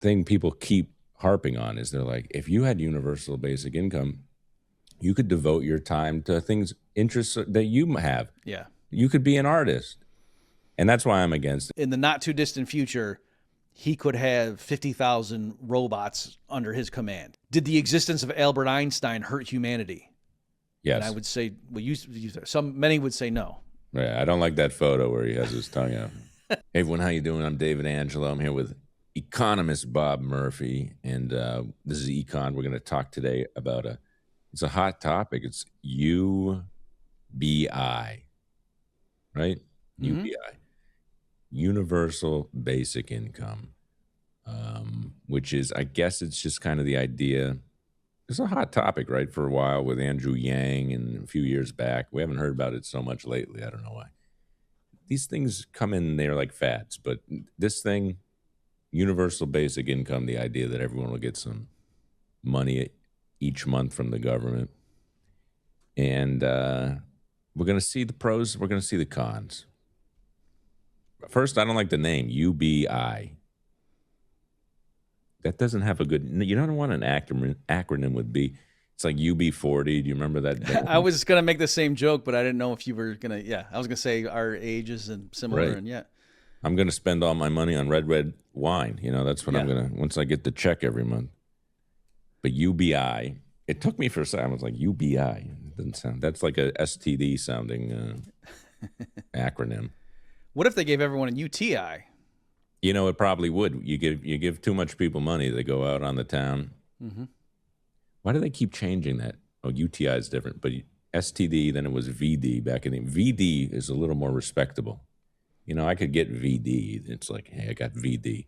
thing people keep harping on is they're like, if you had universal basic income, you could devote your time to things, interests that you have. Yeah. You could be an artist. And that's why I'm against it. In the not too distant future, he could have 50,000 robots under his command. Did the existence of Albert Einstein hurt humanity? Yes. And I would say, well, many would say no. Right. I don't like that photo where he has his tongue out. Hey, everyone, how you doing? I'm David Angelo. I'm here with economist Bob Murphy, and this is Econ. We're going to talk today about it's a hot topic. It's UBI, right? Mm-hmm. UBI, Universal Basic Income, which is, I guess it's just kind of the idea. It's a hot topic, right, for a while with Andrew Yang and a few years back. We haven't heard about it so much lately. I don't know why. These things come in, they're like fads, but this thing, universal basic income, the idea that everyone will get some money each month from the government. And we're going to see the pros, we're going to see the cons. First, I don't like the name, UBI. That doesn't have a good, you don't know what an acronym would be. It's like UB40. Do you remember that? I was going to make the same joke, but I didn't know if you were going to, I was going to say our ages and similar, right. And yeah. I'm going to spend all my money on red wine. You know, that's what I'm going to, once I get the check every month. But UBI, it took me for a second. I was like, UBI. It doesn't sound, that's like a STD sounding acronym. What if they gave everyone a UTI? You know, it probably would. You give too much people money, they go out on the town. Mm-hmm. Why do they keep changing that? Oh, UTI is different, but STD, then it was VD back in the VD is a little more respectable. You know, I could get VD. It's like, hey, I got VD.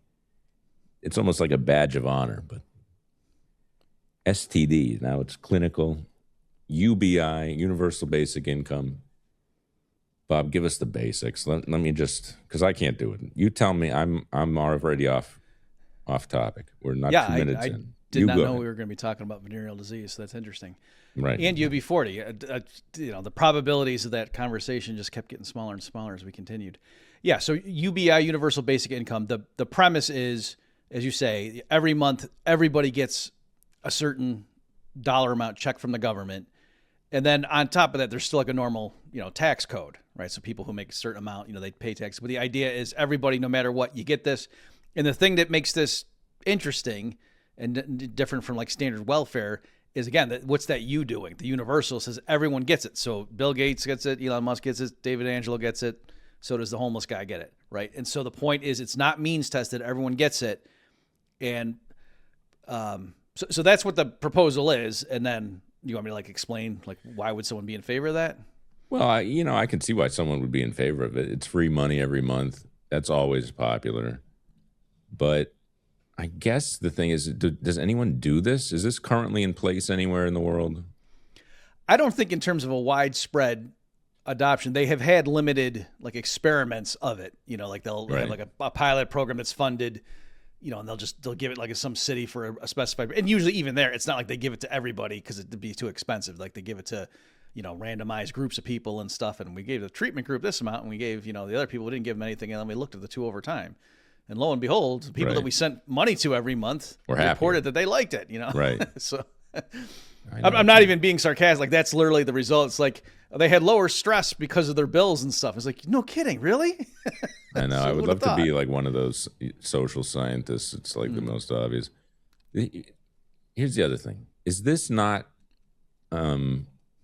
It's almost like a badge of honor, but STD, now it's clinical. UBI, Universal Basic Income. Bob, give us the basics. Let me just, because I can't do it. You tell me. I'm already off topic. We're not 2 minutes in. I did not know we were going to be talking about venereal disease, so that's interesting. Right. And UB40. The probabilities of that conversation just kept getting smaller and smaller as we continued. Yeah, so UBI, Universal Basic Income, the premise is, as you say, every month everybody gets a certain dollar amount check from the government. And then on top of that, there's still like a normal, tax code, right? So people who make a certain amount, they pay tax. But the idea is everybody, no matter what, you get this. And the thing that makes this interesting and different from like standard welfare is, again, what's that you doing? The universal says everyone gets it. So Bill Gates gets it, Elon Musk gets it, David Angelo gets it. So does the homeless guy get it, right? And so the point is it's not means tested. Everyone gets it. And so that's what the proposal is. And then you want me to explain why would someone be in favor of that? Well, I can see why someone would be in favor of it. It's free money every month. That's always popular. But I guess the thing is, does anyone do this? Is this currently in place anywhere in the world? I don't think in terms of a widespread adoption. They have had limited experiments of it. They'll have a pilot program that's funded, and they'll give it some city for a specified, and usually even there, it's not like they give it to everybody because it'd be too expensive. Like they give it to, randomized groups of people and stuff. And we gave the treatment group this amount and we gave, the other people, we didn't give them anything. And then we looked at the two over time. And lo and behold, the people that we sent money to every month reported that they liked it, Right. So I'm not even being sarcastic. That's literally the result. It's like they had lower stress because of their bills and stuff. It's like, no kidding, really? I know. So I would love to be like one of those social scientists. It's like the most obvious. Here's the other thing. Is this not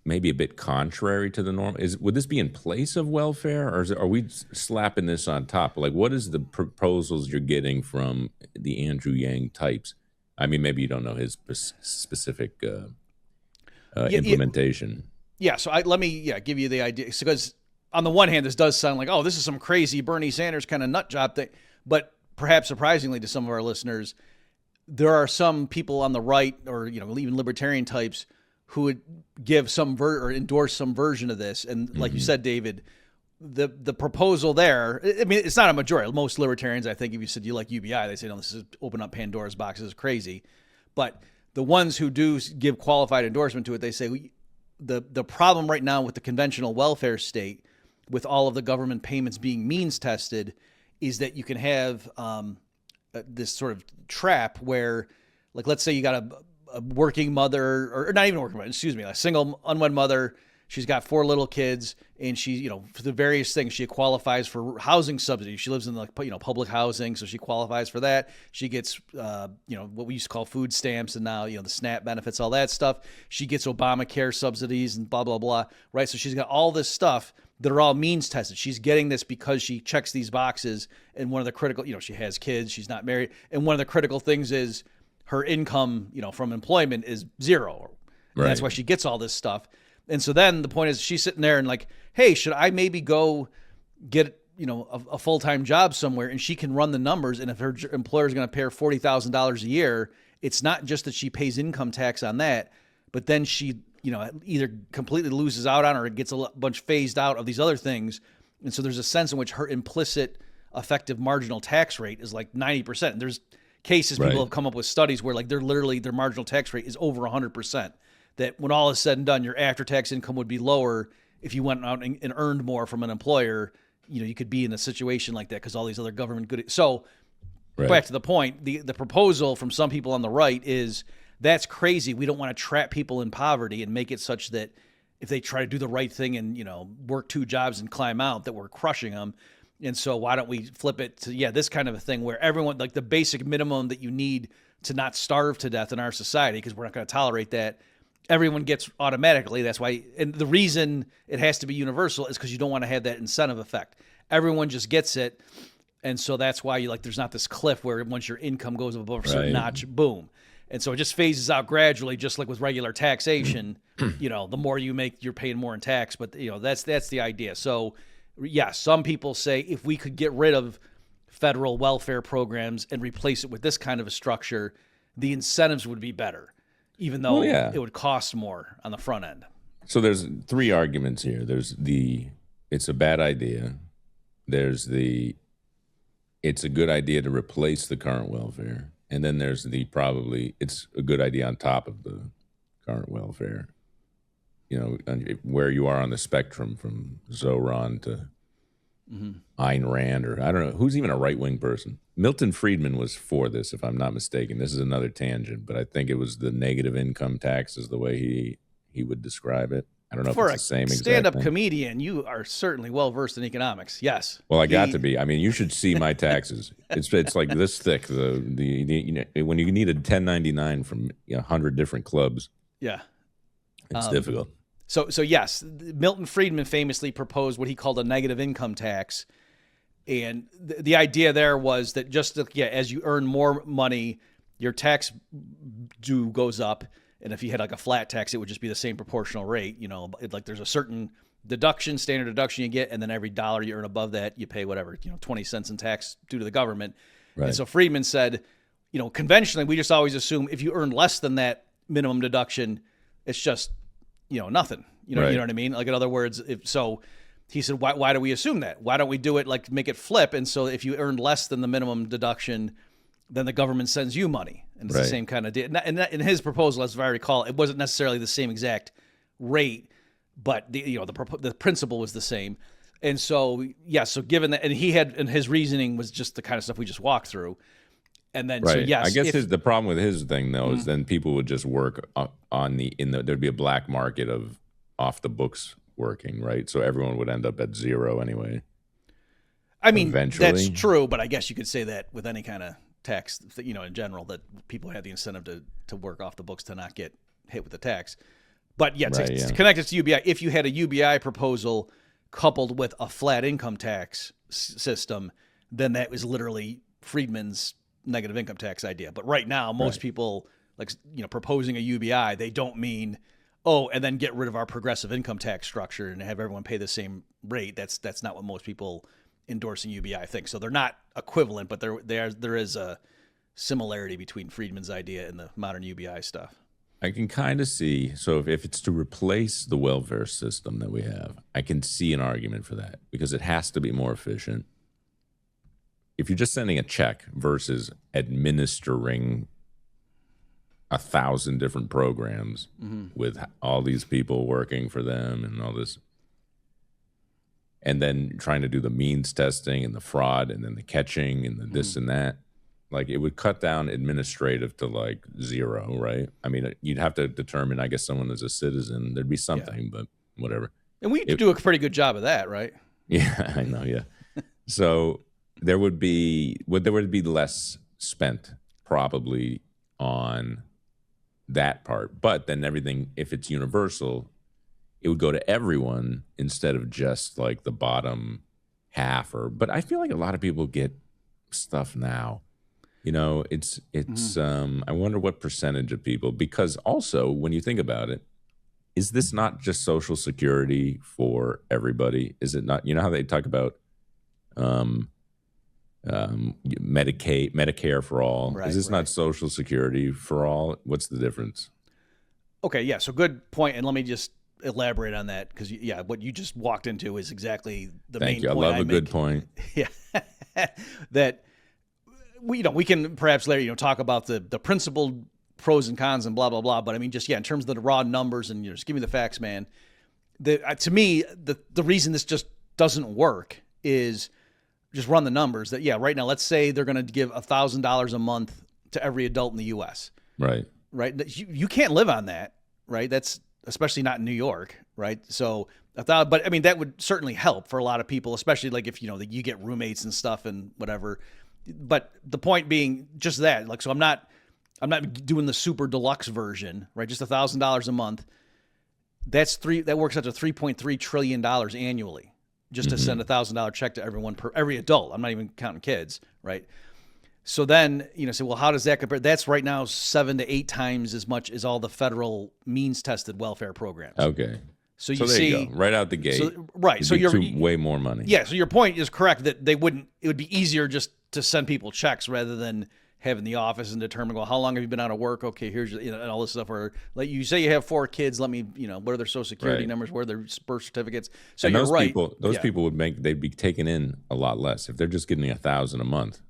maybe a bit contrary to the norm? Would this be in place of welfare, or are we slapping this on top? What is the proposals you're getting from the Andrew Yang types? I mean, maybe you don't know his specific implementation. Yeah, so let me give you the idea. Because on the one hand, this does sound like, oh, this is some crazy Bernie Sanders kind of nut job thing. But perhaps surprisingly to some of our listeners, there are some people on the right or even libertarian types who would give some or endorse some version of this. And like you said, David, the proposal there, I mean, it's not a majority. Most libertarians, I think, if you said you like UBI, they say, no, this is open up Pandora's box. This is crazy. But the ones who do give qualified endorsement to it, they say the problem right now with the conventional welfare state, with all of the government payments being means tested, is that you can have this sort of trap where, like, let's say you got a working mother, or not even a working mother, excuse me, a single unwed mother. She's got 4 little kids, and she, for the various things, she qualifies for housing subsidies. She lives in public housing, so she qualifies for that. She gets, what we used to call food stamps, and now, the SNAP benefits, all that stuff. She gets Obamacare subsidies and blah, blah, blah, right? So she's got all this stuff that are all means tested. She's getting this because she checks these boxes, and one of the critical, she has kids, she's not married, and one of the critical things is her income, from employment is 0. And that's why she gets all this stuff. And so then the point is she's sitting there and like, hey, should I maybe go get, a full-time job somewhere? And she can run the numbers. And if her employer is going to pay her $40,000 a year, it's not just that she pays income tax on that, but then she, either completely loses out on or gets a bunch phased out of these other things. And so there's a sense in which her implicit effective marginal tax rate is like 90%. And there's cases people have come up with studies where like their marginal tax rate is over 100%. That when all is said and done, your after-tax income would be lower if you went out and earned more from an employer. You could be in a situation like that because all these other government good. So back to the point, the proposal from some people on the right is that's crazy. We don't want to trap people in poverty and make it such that if they try to do the right thing and, work 2 jobs and climb out, that we're crushing them. And so why don't we flip it to, this kind of a thing where everyone, like the basic minimum that you need to not starve to death in our society, because we're not going to tolerate that, everyone gets automatically. That's why, and the reason it has to be universal is because you don't want to have that incentive effect. Everyone just gets it, and so that's why there's not this cliff where once your income goes above a certain notch, boom. And so it just phases out gradually, just like with regular taxation. The more you make, you're paying more in tax. But that's the idea. So yeah, some people say if we could get rid of federal welfare programs and replace it with this kind of a structure, the incentives would be better, even though it would cost more on the front end. So there's 3 arguments here. There's it's a bad idea. There's it's a good idea to replace the current welfare. And then there's it's a good idea on top of the current welfare. Where you are on the spectrum from Zoran to Ayn Rand, or I don't know, who's even a right-wing person. Milton Friedman was for this, if I'm not mistaken. This is another tangent, but I think it was the negative income tax is the way he would describe it. I don't know for if it's the same exact stand-up thing. Comedian, you are certainly well-versed in economics. Yes. Well, I got to be. I mean, you should see my taxes. It's like this thick. When you need a 1099 from 100 different clubs. Yeah. It's difficult. So yes, Milton Friedman famously proposed what he called a negative income tax. And the idea there was that as you earn more money, your tax due goes up. And if you had like a flat tax, it would just be the same proportional rate. There's a certain standard deduction you get, and then every dollar you earn above that, you pay whatever, 20 cents in tax due to the government. Right. And so Friedman said, conventionally, we just always assume if you earn less than that minimum deduction, it's just, nothing. You know what I mean? Like, in other words, he said, why do we assume that? Why don't we do it make it flip? And so if you earn less than the minimum deduction, then the government sends you money. And it's the same kind of deal. And in his proposal, as I recall, it wasn't necessarily the same exact rate, but the principle was the same. And so, so given that, and his reaning was just the kind of stuff we just walked through. And then, so yes. I guess the problem with his thing, though, is then people would just work there'd be a black market of off the books working, right? So everyone would end up at 0 anyway. I mean, eventually. That's true, but I guess you could say that with any kind of tax, in general, that people have the incentive to work off the books to not get hit with the tax. But to connect it to UBI, if you had a UBI proposal coupled with a flat income tax system, then that was literally Friedman's negative income tax idea. But right now, most people proposing a UBI, they don't mean, and then get rid of our progressive income tax structure and have everyone pay the same rate. That's not what most people endorsing UBI think. So they're not equivalent, but there is a similarity between Friedman's idea and the modern UBI stuff. I can kind of see, so if it's to replace the welfare system that we have, I can see an argument for that because it has to be more efficient. If you're just sending a check versus administering 1,000 different programs with all these people working for them and all this, and then trying to do the means testing and the fraud and then the catching and the this and that, Like it would cut down administrative to like zero, right? I mean, you'd have to determine, I guess, someone is a citizen. There'd be Yeah. something, but whatever. And we It, do a pretty good job of that, right? yeah, I know. Yeah. So there would be less spent probably on that part, but then everything, if it's universal, it would go to everyone instead of just like the bottom half. But I feel like a lot of people get stuff now. You know, Mhm. I wonder what percentage of people, because also when you think about it, is this not just social security for everybody? Is it not? You know how they talk about um Medicare for all? Is Right, this not right. social security for all? What's the difference? Okay, yeah. So good point, and let me just elaborate on that because yeah, what you just walked into is exactly the Thank main you. I point love I a good make. point. Yeah, that we can perhaps later talk about the principled pros and cons and blah blah blah. But I mean, just yeah, in terms of the raw numbers and just give me the facts, man. To me, the reason this just doesn't work is just run the numbers. That yeah, right now, let's say they're going to give $1,000 a month to every adult in the U.S. Right. Right? You can't live on that, right? That's especially not in New York, right? So I thought, but I mean, that would certainly help for a lot of people, especially like if you get roommates and stuff and whatever. But the point being just that, like, so I'm not doing the super deluxe version, right? Just $1,000 a month. That works out to $3.3 trillion annually, just to send Hmm. $1,000 check to every adult. I'm not even counting kids, right? So then, say, well, how does that compare? That's right now 7 to 8 times as much as all the federal means tested welfare programs. Okay. So So you there you go. see, Right out the gate, so right, it'd so be you're, way more money. yeah, so your point is correct that it would be easier just to send people checks rather than having the office and determine, well, how long have you been out of work? Okay, here's, and all this stuff. Or like you say you have 4 kids, let me, what are their social security Right. numbers? What are their birth certificates? So And you're right. those Yeah. people they'd be taken in a lot less if they're just getting 1,000 a month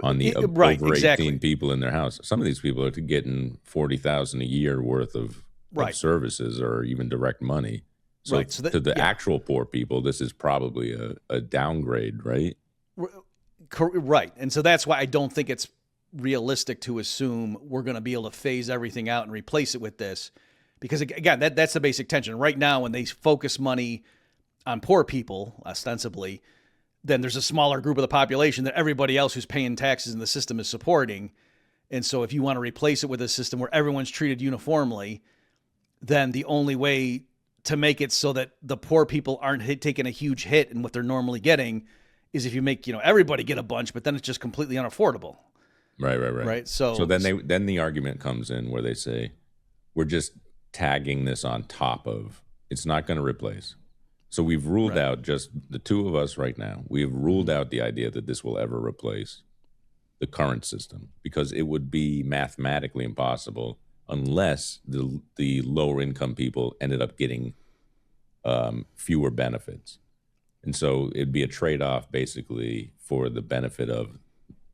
on the Right, over 18 exactly. people in their house. Some of these people are getting 40,000 a year worth of Right. services or even direct money. So Right. So that, to the yeah. actual poor people, this is probably a downgrade, right? Right. And so that's why I don't think it's realistic to assume we're going to be able to phase everything out and replace it with this. Because again, that's the basic tension. Right now, when they focus money on poor people, ostensibly, then there's a smaller group of the population that everybody else who's paying taxes in the system is supporting. And so if you want to replace it with a system where everyone's treated uniformly, then the only way to make it so that the poor people aren't taking a huge hit in what they're normally getting is if you make everybody get a bunch, but then it's just completely unaffordable, Right, right, right. right? So So then the argument comes in where they say we're just tagging this on top of, it's not going to replace. So we've ruled right. out, just the two of us right now. We've ruled Mhm. out the idea that this will ever replace the current system because it would be mathematically impossible unless the lower income people ended up getting fewer benefits. And so it'd be a trade off basically for the benefit of,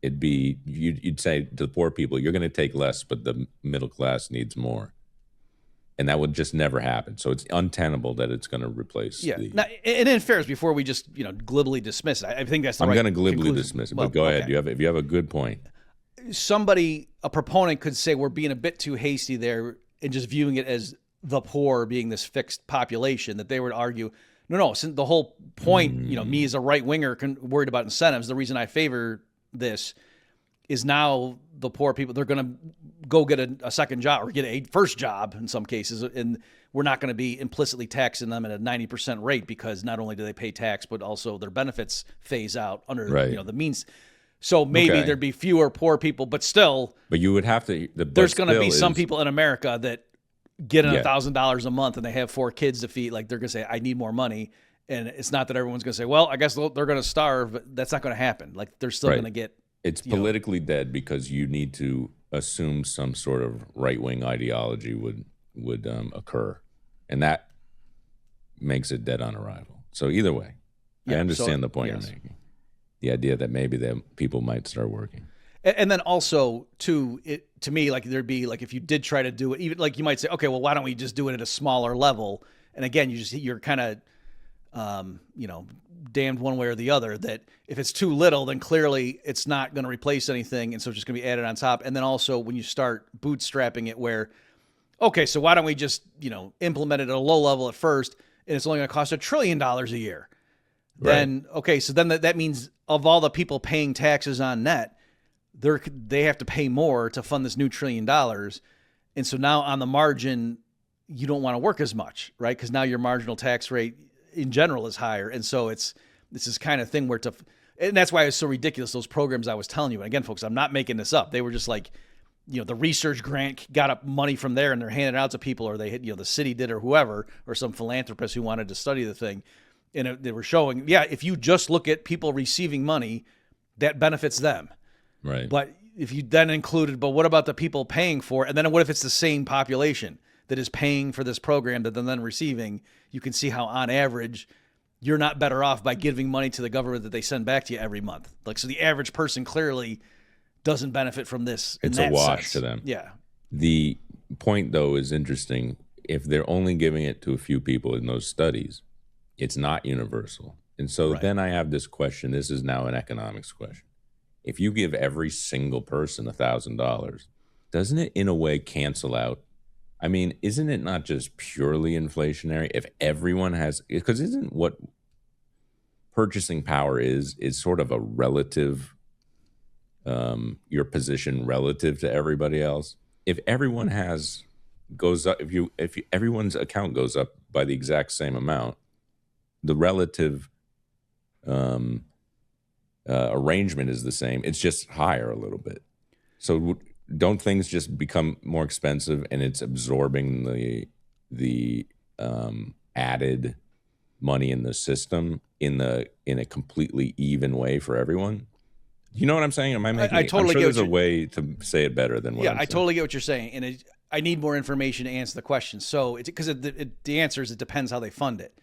you'd say to the poor people, you're going to take less, but the middle class needs more. And that would just never happen. So it's untenable that it's going to replace Yeah. the. Now, and in fairness, before we just glibly dismiss it, I think that's the I'm right going to glibly conclusion. dismiss it, but Well, go ahead. okay. If you have a good point. A proponent could say we're being a bit too hasty there and just viewing it as the poor being this fixed population, that they would argue, no, since the whole point, me Mm, as a right winger worried about incentives, the reason I favor this is now the poor people, they're going to go get a second job or get a first job in some cases. And we're not going to be implicitly taxing them at a 90% rate because not only do they pay tax, but also their benefits phase out under, right. the means. So maybe Okay. there'd be fewer poor people, but still But you would have to, but there's going to be still some is, people in America that get yeah, $1,000 a month and they have 4 kids to feed. Like they're going to say, I need more money. And it's not that everyone's going to say, well, I guess they're going to starve, but that's not going to happen. Like they're still going right. to get, It's politically dead because you need to assume some sort of right wing ideology would occur, and that makes it dead on arrival. So either way, I yeah. So, understand the point yes. you're making. The idea that maybe that people might start working. And then also, too, to me, like there'd be like if you did try to do it, even like you might say, okay, well, why don't we just do it at a smaller level? And again, you're kind of damned one way or the other, that if it's too little, then clearly it's not going to replace anything. And so it's just going to be added on top. And then also when you start bootstrapping it where, okay, so why don't we just, implement it at a low level at first, and it's only going to cost $1 trillion a year. Right. Then, okay, so then that means of all the people paying taxes on net, they have to pay more to fund this new $1 trillion. And so now on the margin, you don't want to work as much, right? Because now your marginal tax rate in general is higher. And so this is kind of thing where and that's why it's so ridiculous, those programs I was telling you. And again, folks, I'm not making this up. They were just like, the research grant got up money from there and they're handing it out to people, or they hit, the city did, or whoever, or some philanthropist who wanted to study the thing. And they were showing, if you just look at people receiving money, that benefits them. Right. But if you then included, but what about the people paying for it? And then what if it's the same population that is paying for this program that they're then receiving? You can see how on average, you're not better off by giving money to the government that they send back to you every month. Like, so the average person clearly doesn't benefit from this. It's a wash to them. Yeah. The point, though, is interesting. If they're only giving it to a few people in those studies, it's not universal. And so then I have this question. This is now an economics question. If you give every single person $1,000, doesn't it in a way cancel out? I mean, isn't it not just purely inflationary? If everyone has, because isn't what purchasing power is sort of a relative, your position relative to everybody else. If everyone goes up, if everyone's account goes up by the exact same amount, the relative arrangement is the same. It's just higher a little bit. So don't things just become more expensive, and it's absorbing the added money in the system in a completely even way for everyone? You know what I'm saying? Am I making? I totally I'm sure get there's a way to say it better than what I'm saying. I totally get what you're saying, and I need more information to answer the question. So because the answer is it depends how they fund it.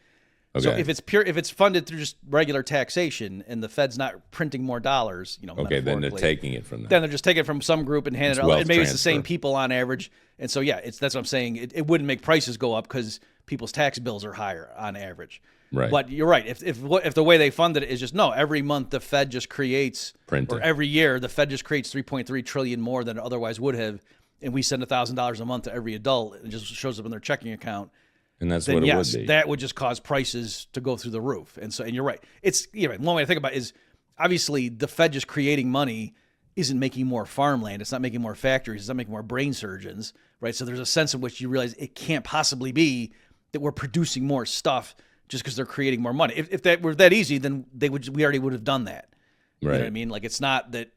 Okay. So if it's funded through just regular taxation and the Fed's not printing more dollars, okay, then they're taking it from them. Then they're just taking it from some group and handing it out. And maybe it's the same people on average. And so that's what I'm saying. It wouldn't make prices go up because people's tax bills are higher on average. Right. But you're right. If the way they funded it is just every month the Fed just creates, printing, or every year the Fed just creates 3.3 trillion more than it otherwise would have, and we send $1,000 a month to every adult, and it just shows up in their checking account. And that's what it would be. That would just cause prices to go through the roof. And you're right. It's one way to think about it is obviously the Fed just creating money isn't making more farmland. It's not making more factories. It's not making more brain surgeons, right? So there's a sense in which you realize it can't possibly be that we're producing more stuff just because they're creating more money. If that were that easy, then we already would have done that. You know what I mean? Like, it's not that.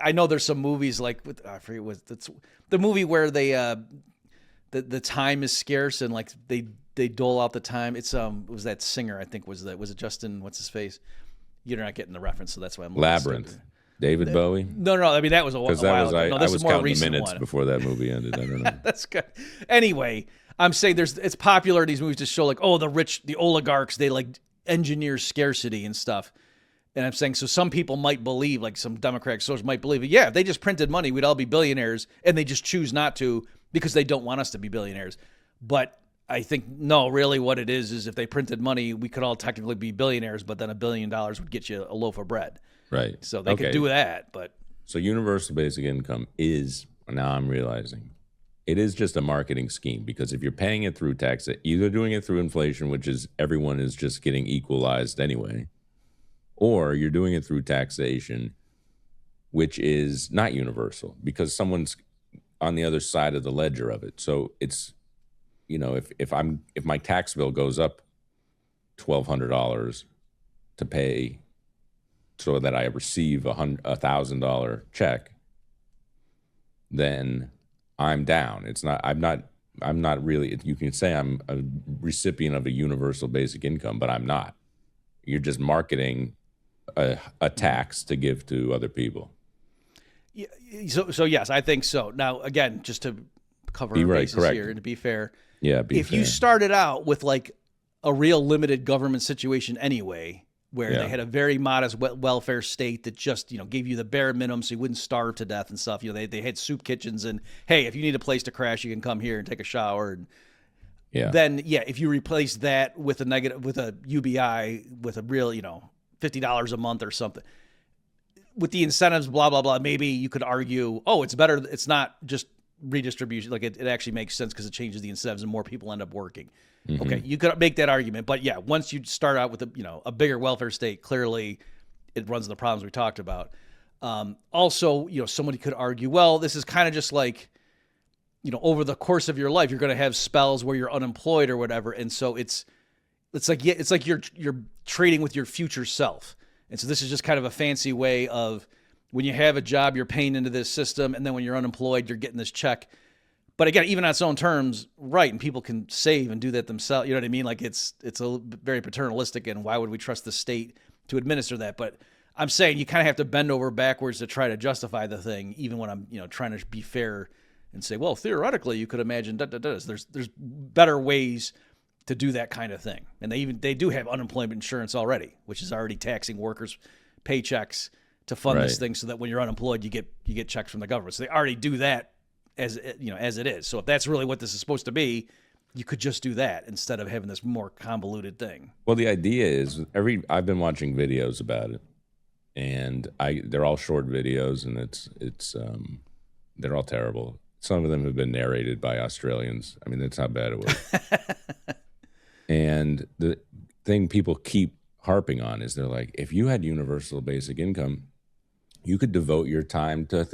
I know there's some movies like I forget it's the movie where they the time is scarce and like they dole out the time. It's it was that singer, I think was it Justin, what's his face? You're not getting the reference, so that's why I'm Labyrinth. David Bowie? No, I mean that was a while ago. No, I was is more counting recent minutes one. before that movie ended. I don't know. That's good. Anyway, I'm saying it's popular, these movies to show like, the rich, the oligarchs, they like engineer scarcity and stuff. And I'm saying, so some people might believe, like some Democratic sources might believe, if they just printed money, we'd all be billionaires, and they just choose not to because they don't want us to be billionaires. But I think, no, really what it is if they printed money, we could all technically be billionaires, but then $1 billion would get you a loaf of bread. Right. So they could do that, but. So universal basic income is, now I'm realizing, it is just a marketing scheme, because if you're paying it through tax, either doing it through inflation, which is everyone is just getting equalized anyway, or you're doing it through taxation, which is not universal because someone's on the other side of the ledger of it. So it's, if my tax bill goes up $1,200 to pay so that I receive a $1,000 check, then I'm down. I'm not really, you can say I'm a recipient of a universal basic income, but I'm not. You're just marketing a tax to give to other people. Yeah, so yes, I think so. Now, again, just to cover our bases here and to be fair, if you started out with like a real limited government situation anyway, where they had a very modest welfare state that just, gave you the bare minimum so you wouldn't starve to death and stuff. They had soup kitchens and, hey, if you need a place to crash, you can come here and take a shower. And Yeah. then yeah, if you replace that with a negative, with a UBI, with a real, $50 a month or something, with the incentives, blah, blah, blah, maybe you could argue, oh, it's better. It's not just redistribution. Like it actually makes sense because it changes the incentives and more people end up working. Okay, you could make that argument. But yeah, once you start out with a bigger welfare state, clearly it runs the problems we talked about. Also, somebody could argue, well, this is kind of just like, over the course of your life, you're going to have spells where you're unemployed or whatever. And so it's like you're trading with your future self. And so this is just kind of a fancy way of when you have a job, you're paying into this system. And then when you're unemployed, you're getting this check. But again, even on its own terms, right. And people can save and do that themselves. You know what I mean? Like it's a very paternalistic, and why would we trust the state to administer that? But I'm saying you kind of have to bend over backwards to try to justify the thing, even when I'm, trying to be fair and say, well, theoretically, you could imagine There's better ways to do that kind of thing. And they do have unemployment insurance already, which is already taxing workers' paychecks to fund this thing, so that when you're unemployed, you get checks from the government. So they already do that as it is. So if that's really what this is supposed to be, you could just do that instead of having this more convoluted thing. Well, the idea is I've been watching videos about it, and they're all short videos, and it's they're all terrible. Some of them have been narrated by Australians. I mean, that's how bad it was. And the thing people keep harping on is they're like, if you had universal basic income, you could devote your time to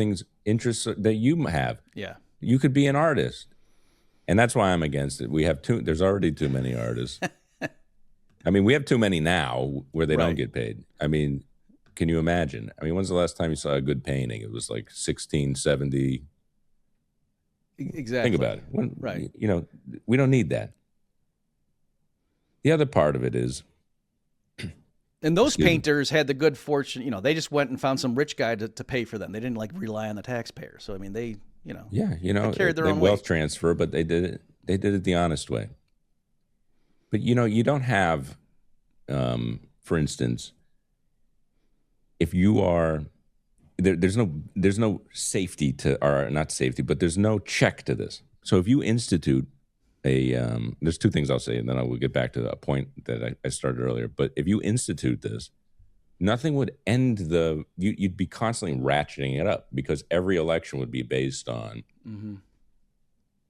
interests that you have. Yeah. You could be an artist. And that's why I'm against it. There's already too many artists. I mean, we have too many now where they don't get paid. I mean, can you imagine? I mean, when's the last time you saw a good painting? It was like 1670. Exactly. Think about it. We don't need that. The other part of it is, and those painters had the good fortune, they just went and found some rich guy to pay for them. They didn't rely on the taxpayer. So I mean, they carried their own wealth weight. transfer, but they did it the honest way. But you don't have, for instance, if you are there's no safety or not safety, but there's no check to this. So if you institute there's two things I'll say, and then I will get back to a point that I started earlier. But if you institute this, nothing would end you'd be constantly ratcheting it up, because every election would be based on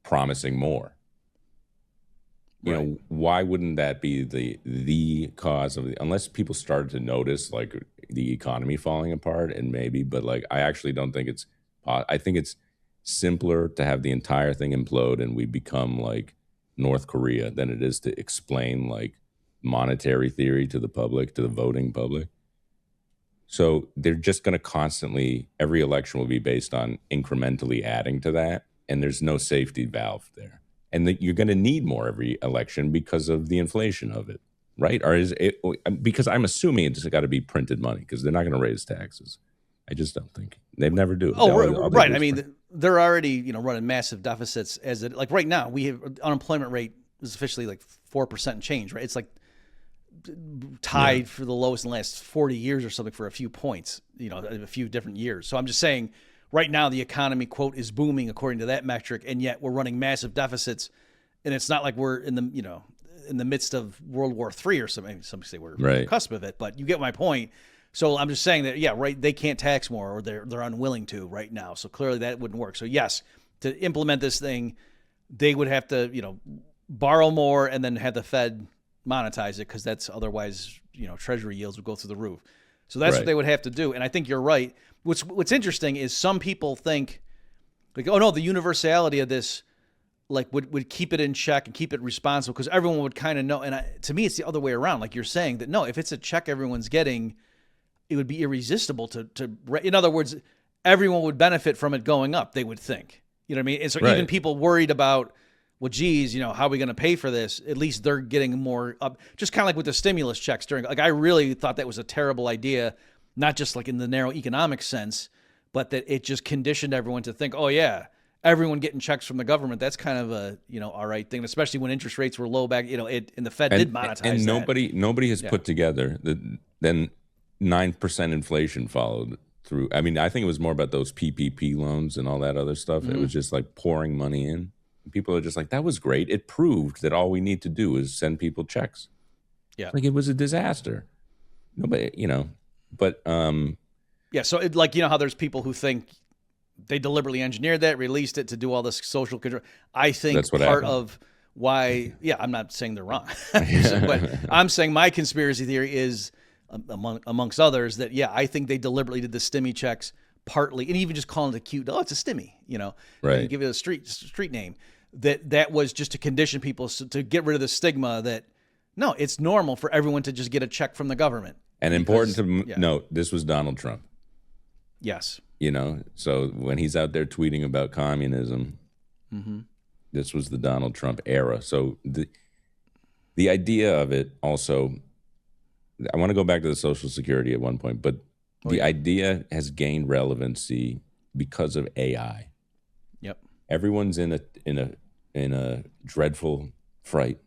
promising more. Why wouldn't that be the cause of unless people started to notice like the economy falling apart, and maybe, but like I actually don't think I think it's simpler to have the entire thing implode and we become like North Korea than it is to explain like monetary theory to the public, to the voting public. So they're just going to constantly, every election will be based on incrementally adding to that, and there's no safety valve there. And you're going to need more every election because of the inflation of it, right? Or is it, because I'm assuming it's got to be printed money, because they're not going to raise taxes. I just don't think they've never do it. Right. I mean, they're already running massive deficits as it, like right now we have unemployment rate is officially like 4% and change, right? It's like tied for the lowest in the last 40 years or something, for a few points, a few different years. So I'm just saying, right now the economy, quote, is booming according to that metric, and yet we're running massive deficits, and it's not like we're in the midst of World War III or something. Some say we're on the cusp of it, but you get my point. So I'm just saying that, they can't tax more, or they're unwilling to right now. So clearly that wouldn't work. So yes, to implement this thing, they would have to, borrow more and then have the Fed monetize it, because that's otherwise, Treasury yields would go through the roof. So that's what they would have to do. And I think you're right. What's interesting is some people think like, oh no, the universality of this would keep it in check and keep it responsible, because everyone would kind of know. And to me, it's the other way around. Like you're saying that no, if it's a check everyone's getting, it would be irresistible to. In other words, everyone would benefit from it going up. They would think, you know what I mean? And so even people worried about, well, geez, how are we going to pay for this? At least they're getting more up. Just kind of like with the stimulus checks during. Like I really thought that was a terrible idea, not just like in the narrow economic sense, but that it just conditioned everyone to think, oh yeah, everyone getting checks from the government. That's kind of a all right thing, especially when interest rates were low back. And the Fed did monetize and that. nobody has put together then 9% inflation followed through. I mean, I think it was more about those PPP loans and all that other stuff. It was just like pouring money in. People are just like, that was great. It proved that all we need to do is send people checks. Yeah. Like, it was a disaster. Nobody, but Yeah. So like, how there's people who think they deliberately engineered that, released it to do all this social control. I think that's what part happened. of why, I'm not saying they're wrong, but I'm saying my conspiracy theory is, amongst others, that, I think they deliberately did the stimmy checks partly, and even just calling it a cute, it's a stimmy, Right. and give it a street name, that was just to condition people to get rid of the stigma that, no, it's normal for everyone to just get a check from the government. And important to note, this was Donald Trump. Yes. So when he's out there tweeting about communism, this was the Donald Trump era. So the idea of it also, I want to go back to the Social Security at one point, but the idea has gained relevancy because of AI. Yep. Everyone's in a dreadful fright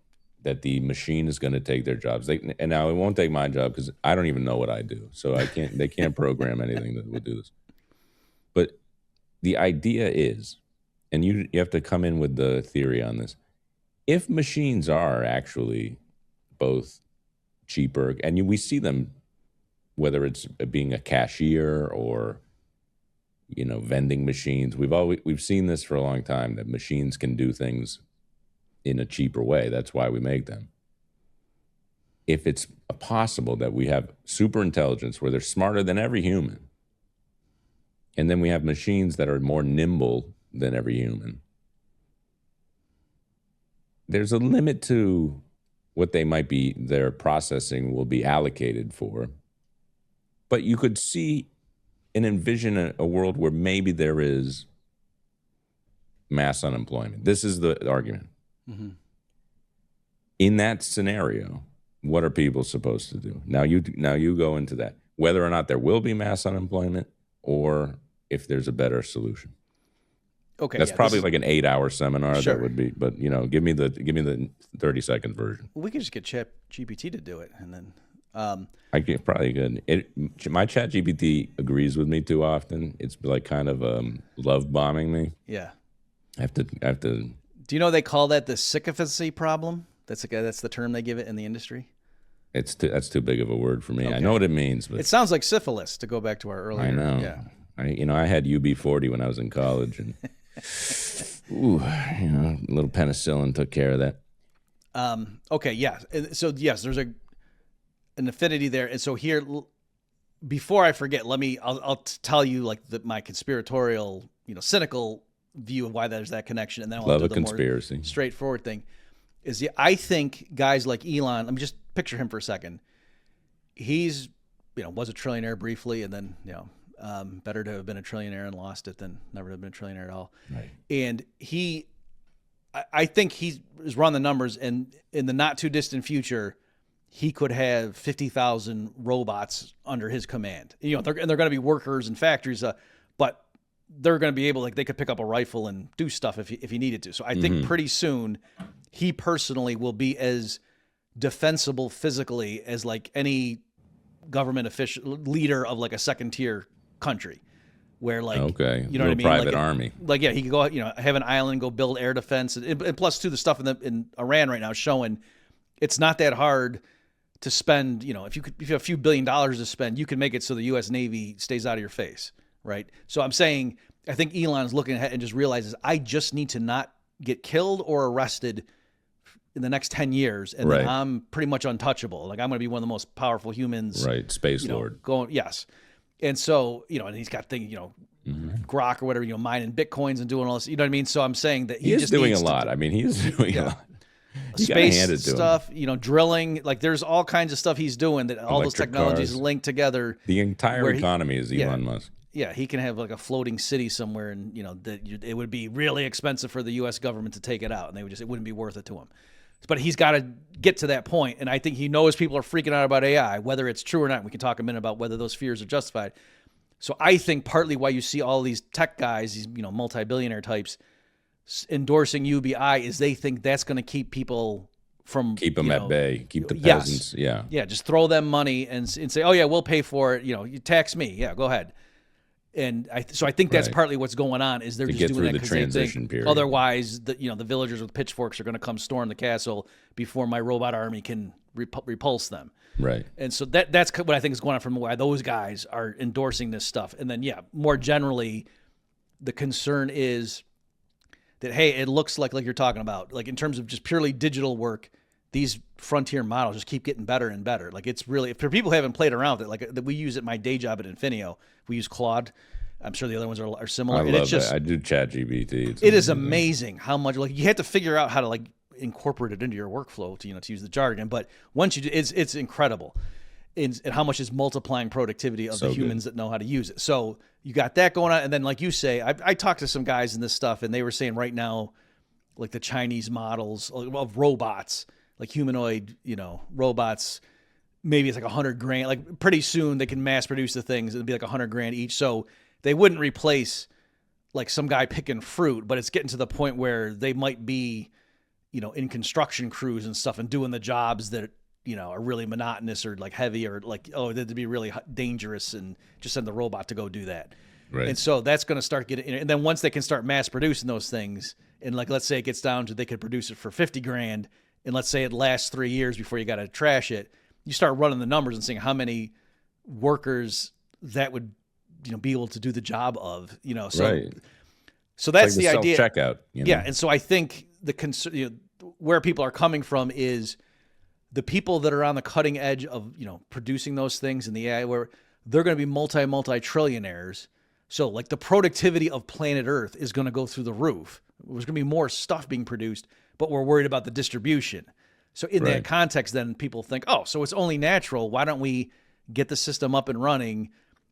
that the machine is going to take their jobs. And now it won't take my job because I don't even know what I do. So they can't program anything that will do this. But the idea is, and you have to come in with the theory on this, if machines are actually both cheaper, and we see them, whether it's being a cashier or vending machines, we've seen this for a long time, that machines can do things in a cheaper way. That's why we make them. If it's possible that we have super intelligence where they're smarter than every human, and then we have machines that are more nimble than every human, there's a limit to what their processing will be allocated for. But you could see and envision a world where maybe there is mass unemployment. This is the argument. Mm-hmm. In that scenario, what are people supposed to do? Now you go into that, whether or not there will be mass unemployment or if there's a better solution. Okay, that's probably like an 8-hour seminar. Sure. That would be, but give me the 30-second version. We could just get ChatGPT to do it, and then I could probably good. My ChatGPT agrees with me too often. It's like kind of love bombing me. Yeah, I have to. Do you know they call that the sycophancy problem? That's the term they give it in the industry. That's too big of a word for me. Okay. I know what it means, but it sounds like syphilis. To go back to our earlier, I know. Yeah. I had UB40 when I was in college, and a little penicillin took care of that. Okay, yeah. So yes, there's an affinity there, and so here, before I forget, I'll tell you like my conspiratorial, cynical view of why there's that connection, and then I'll do the conspiracy. More straightforward thing. Is I think guys like Elon. Let me just picture him for a second. He's was a trillionaire briefly, and then better to have been a trillionaire and lost it than never to have been a trillionaire at all. Right. And I think he's run the numbers, and in the not too distant future, he could have 50,000 robots under his command. They're going to be workers in factories, but they're going to be able, they could pick up a rifle and do stuff if he needed to. So I think pretty soon, he personally will be as defensible physically as like any government official leader of like a second tier country, where like what I mean, private army. He could go have an island and go build air defense, and plus too the stuff in Iran right now is showing it's not that hard to spend. If you have a few $1 billion to spend, you can make it so the U.S. Navy stays out of your face, right? So I'm saying I think Elon's looking ahead and just realizes I just need to not get killed or arrested in the next 10 years, and then I'm pretty much untouchable. Like I'm going to be one of the most powerful humans, right? Space Lord. Yes. And so, and he's got things, Grok or whatever, mining Bitcoins and doing all this, you know what I mean? So I'm saying that he is just doing a lot. I mean, he's doing a lot. Space stuff, drilling, like there's all kinds of stuff he's doing that all those technologies linked together. The entire economy is Elon Musk. Yeah, he can have like a floating city somewhere, and it would be really expensive for the U.S. government to take it out, and it wouldn't be worth it to him. But he's got to get to that point, and I think he knows people are freaking out about AI, whether it's true or not. We can talk a minute about whether those fears are justified. So I think partly why you see all these tech guys, these multi-billionaire types, endorsing UBI is they think that's going to keep people from them at bay, keep the peasants. Yeah, just throw them money and say, oh yeah, we'll pay for it. You tax me, yeah, go ahead. And so I think that's Right. partly what's going on is they're To just get doing through that the because they transition think period. otherwise the villagers with pitchforks are going to come storm the castle before my robot army can repulse them. Right. And so that's what I think is going on from why those guys are endorsing this stuff. And then, yeah, more generally, the concern is that, hey, it looks like you're talking about, like in terms of just purely digital work, these frontier models just keep getting better and better. Like it's really, for people who haven't played around with it, like that we use at my day job at Infinio, we use Claude. I'm sure the other ones are similar. I And love it's just, that. I do ChatGPT. it is amazing how much, like you have to figure out how to like incorporate it into your workflow to use the jargon. But once you do, it's incredible. And how much is multiplying productivity of the humans that know how to use it. So you got that going on. And then like you say, I talked to some guys in this stuff and they were saying right now, like the Chinese models of robots, like humanoid, robots, maybe it's like $100,000. Like pretty soon they can mass produce the things. It'd be like $100,000 each. So they wouldn't replace like some guy picking fruit, but it's getting to the point where they might be, in construction crews and stuff and doing the jobs that, are really monotonous or like heavy or like, oh, that'd be really dangerous and just send the robot to go do that. Right. And so that's going to start getting, and then once they can start mass producing those things, and like, let's say it gets down to, they could produce it for $50,000 and let's say it lasts 3 years before you got to trash it. You start running the numbers and seeing how many workers that would, be able to do the job of, so, right. So that's like the idea. Self-checkout. Yeah. And so I think where people are coming from is the people that are on the cutting edge of, producing those things in the AI, where they're going to be multi-trillionaires. So like the productivity of planet Earth is going to go through the roof. There's going to be more stuff being produced, but we're worried about the distribution. So in that context, then people think, oh, so it's only natural. Why don't we get the system up and running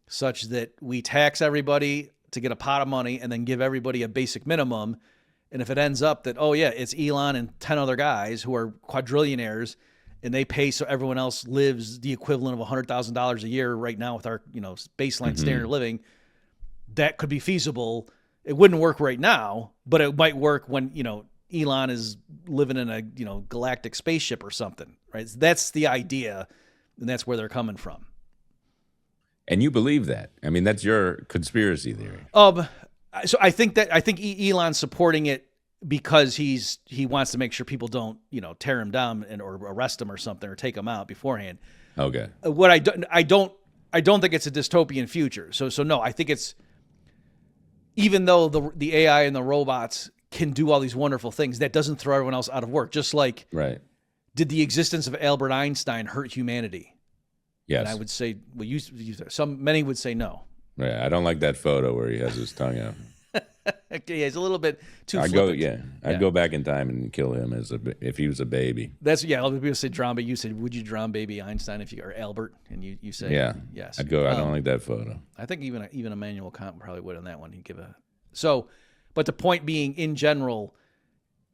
such that we tax everybody to get a pot of money and then give everybody a basic minimum? And if it ends up that, oh yeah, it's Elon and 10 other guys who are quadrillionaires and they pay so everyone else lives the equivalent of $100,000 a year right now with our, baseline standard of living, that could be feasible. It wouldn't work right now, but it might work when, Elon is living in a, galactic spaceship or something, right? So that's the idea, and that's where they're coming from. And you believe that? I mean, that's your conspiracy theory. So I think Elon's supporting it because he wants to make sure people don't, tear him down or arrest him or something or take him out beforehand. Okay. What I don't think it's a dystopian future. So no, I think it's, even though the AI and the robots can do all these wonderful things, that doesn't throw everyone else out of work. Just like, did the existence of Albert Einstein hurt humanity? Yes. And I would say, many would say no. Right. I don't like that photo where he has his tongue out. Okay, yeah, he's a little bit too flippant. I'd go back in time and kill him if he was a baby. That's, a lot of people say drown, but you said, would you drown baby Einstein or Albert? And you say, yes. I'd go, I don't like that photo. I think even Immanuel Kant probably would on that one. He'd give but the point being, in general,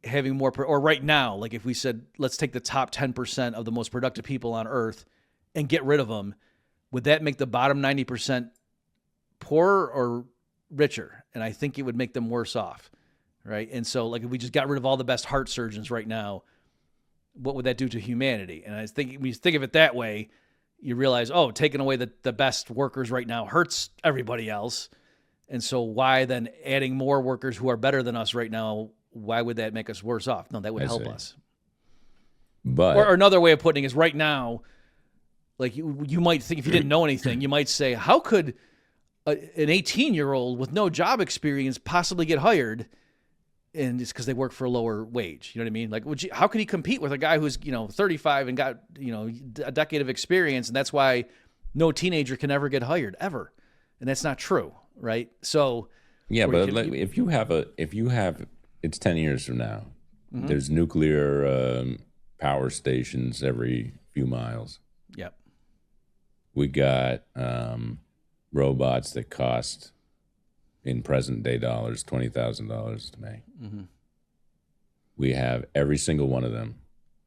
having more, or right now, like if we said, let's take the top 10% of the most productive people on Earth and get rid of them, would that make the bottom 90% poorer or richer? And I think it would make them worse off, right? And so, like, if we just got rid of all the best heart surgeons right now, what would that do to humanity? And I think when you think of it that way, you realize, oh, taking away the best workers right now hurts everybody else. And so why then adding more workers who are better than us right now, why would that make us worse off? No, that would help us. But or another way of putting it is right now, like you might think, if you didn't know anything, you might say, how could an 18-year-old with no job experience possibly get hired? And it's because they work for a lower wage. You know what I mean? Like, how could he compete with a guy who's, 35 and got, a decade of experience? And that's why no teenager can ever get hired, ever. And that's not true, right? So yeah, but if you have, it's 10 years from now. Mm-hmm. There's nuclear power stations every few miles. Yep. We got robots that cost, in present day dollars, $20,000 to make. Mm-hmm. We have every single one of them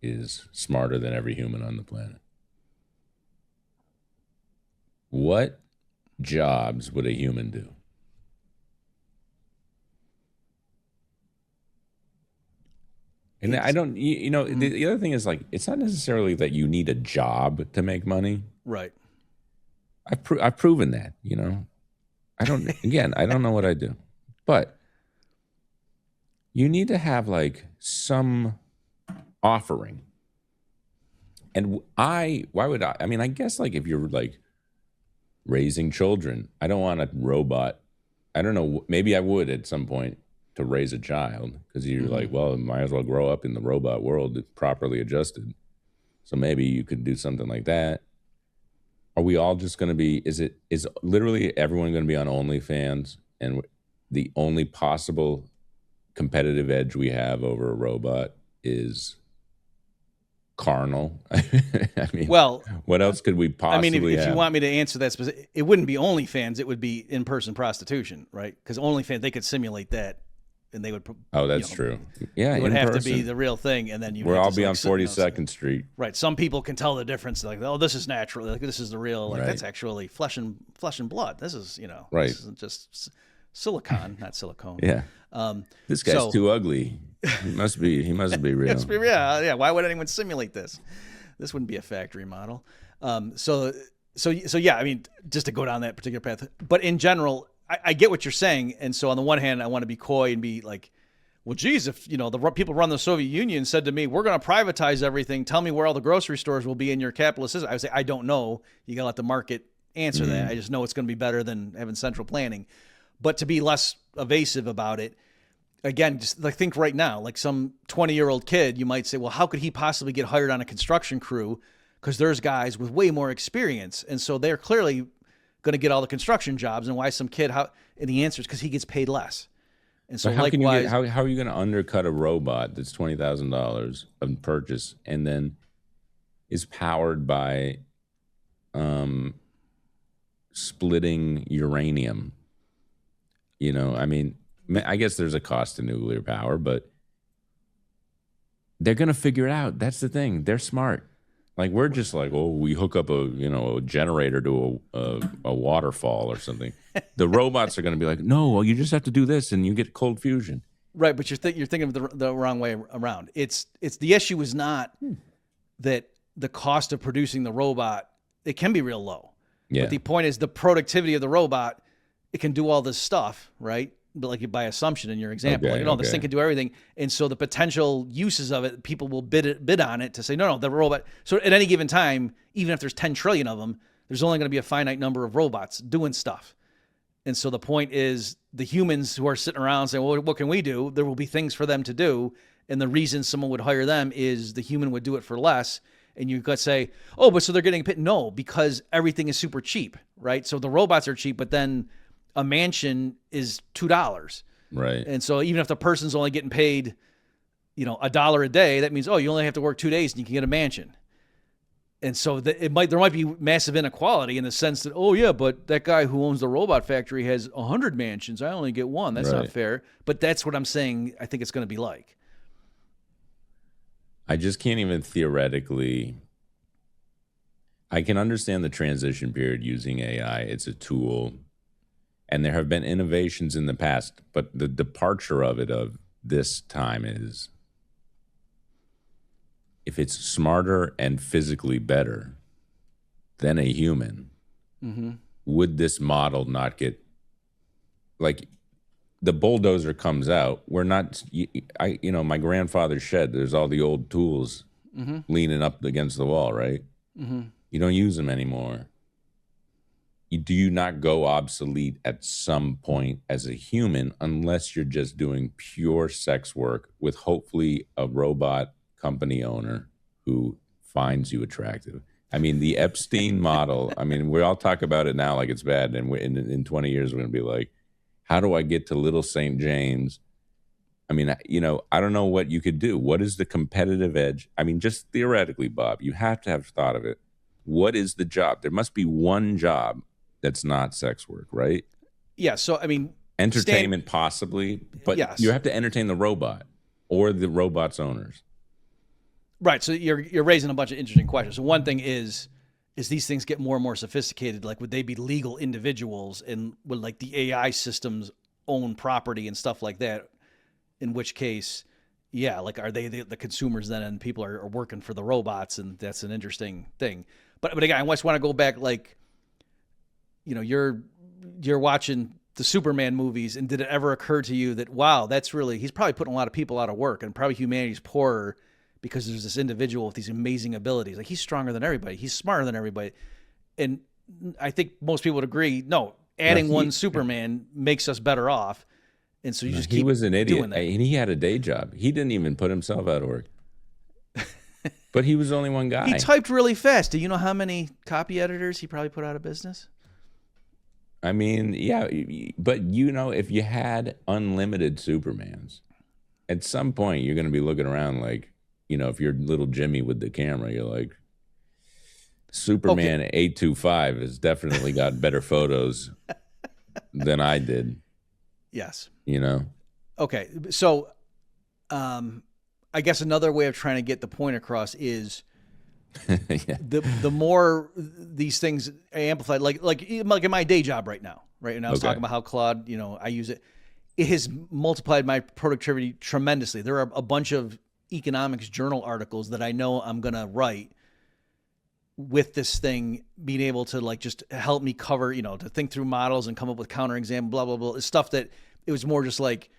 is smarter than every human on the planet. What jobs would a human do? And I don't, the other thing is, like, it's not necessarily that you need a job to make money. Right. I've proven that, I don't know what I do, but you need to have like some offering. And why would I mean, I guess like if you're like raising children, I don't want a robot. I don't know, maybe I would at some point to raise a child because you're like, well, might as well grow up in the robot world properly adjusted. So maybe you could do something like that. Are we all just going to be, is literally everyone going to be on OnlyFans and the only possible competitive edge we have over a robot is carnal? I mean, Well, what else could we I mean, possibly if you have? want me to answer that specific, it wouldn't be OnlyFans. It would be in-person prostitution, right? Because OnlyFans, they could simulate that, and they would. Oh, that's true. Yeah, it would in have person. to be the real thing, and then you. We'll all be on 42nd Street. Right. Some people can tell the difference. Like, oh, this is natural. Like, this is the real. Like, that's actually flesh and blood. This is, right. This isn't just silicon, not silicone. Yeah. This guy's too ugly. He must be real. Yeah. Why would anyone simulate this? This wouldn't be a factory model. So yeah, I mean, just to go down that particular path, but in general, I get what you're saying. And so on the one hand, I want to be coy and be like, well, geez, if, the people run the Soviet Union said to me, we're going to privatize everything. Tell me where all the grocery stores will be in your capitalist system. I would say, I don't know. You got to let the market answer that. I just know it's going to be better than having central planning. But to be less evasive about it, again, just like think right now, like some 20-year-old kid, you might say, well, how could he possibly get hired on a construction crew? Because there's guys with way more experience. And so they're clearly going to get all the construction jobs. And why some kid, and the answer is because he gets paid less. And so how likewise, how are you going to undercut a robot that's $20,000 of purchase and then is powered by splitting uranium? I mean, I guess there's a cost to nuclear power, but they're going to figure it out. That's the thing. They're smart. Like, we're just like, oh, we hook up a generator to a waterfall or something. The robots are going to be like, no, well, you just have to do this and you get cold fusion. Right, but you're thinking of the wrong way around. It's the issue is not that the cost of producing the robot, it can be real low. Yeah. But the point is the productivity of the robot, it can do all this stuff, right? But like by assumption in your example, this thing can do everything. And so the potential uses of it, people will bid on it to say, no, the robot. So at any given time, even if there's 10 trillion of them, there's only going to be a finite number of robots doing stuff. And so the point is the humans who are sitting around saying, well, what can we do? There will be things for them to do. And the reason someone would hire them is the human would do it for less. And you could say, oh, but so they're getting paid. No, because everything is super cheap, right? So the robots are cheap, but then a mansion is $2. Right. And so even if the person's only getting paid, $1 a day, that means, oh, you only have to work 2 days and you can get a mansion. And so there might be massive inequality in the sense that, oh yeah, but that guy who owns the robot factory has 100 mansions. I only get one. That's not fair. But that's what I'm saying. I think it's going to be like. I just can't even theoretically. I can understand the transition period using AI. It's a tool. And there have been innovations in the past, but the departure of this time is if it's smarter and physically better than a human, would this model not get, like, the bulldozer comes out. We're not, my grandfather's shed, there's all the old tools leaning up against the wall, right? You don't use them anymore. Do you not go obsolete at some point as a human unless you're just doing pure sex work with hopefully a robot company owner who finds you attractive? I mean, the Epstein model, I mean, we all talk about it now like it's bad. And in 20 years, we're going to be like, how do I get to Little St. James? I mean, I don't know what you could do. What is the competitive edge? I mean, just theoretically, Bob, you have to have thought of it. What is the job? There must be one job that's not sex work, right? Yeah. So, I mean, entertainment possibly, but yes. You have to entertain the robot or the robot's owners. Right. So you're raising a bunch of interesting questions. So one thing is these things get more and more sophisticated. Like, would they be legal individuals, and would like the AI systems own property and stuff like that? In which case, yeah, like, are they the consumers then, and people are working for the robots? And that's an interesting thing. But again, I just want to go back, like, you're you're watching the Superman movies, and did it ever occur to you that, wow, that's really, he's probably putting a lot of people out of work, and probably humanity's poorer because there's this individual with these amazing abilities. Like, he's stronger than everybody. He's smarter than everybody. And I think most people would agree, no, adding one Superman makes us better off. And so you just keep he was an idiot, doing that. and he had a day job. He didn't even put himself out of work. But he was only one guy. He typed really fast. Do you know how many copy editors he probably put out of business? I mean, yeah, but you know, if you had unlimited Supermans, at some point you're going to be looking around like, you know, if you're little Jimmy with the camera, you're like, Superman 825 has definitely got better photos than I did. Yes. You know? Okay. So, I guess another way of trying to get the point across is Yeah. the more these things amplified, like in my day job right now, right? And I was talking about how Claude, you know, I use it. It has multiplied my productivity tremendously. There are a bunch of economics journal articles that I know I'm going to write with this thing being able to like just help me cover, you know, to think through models and come up with counterexam, blah, blah, blah. It's stuff that it was more just like,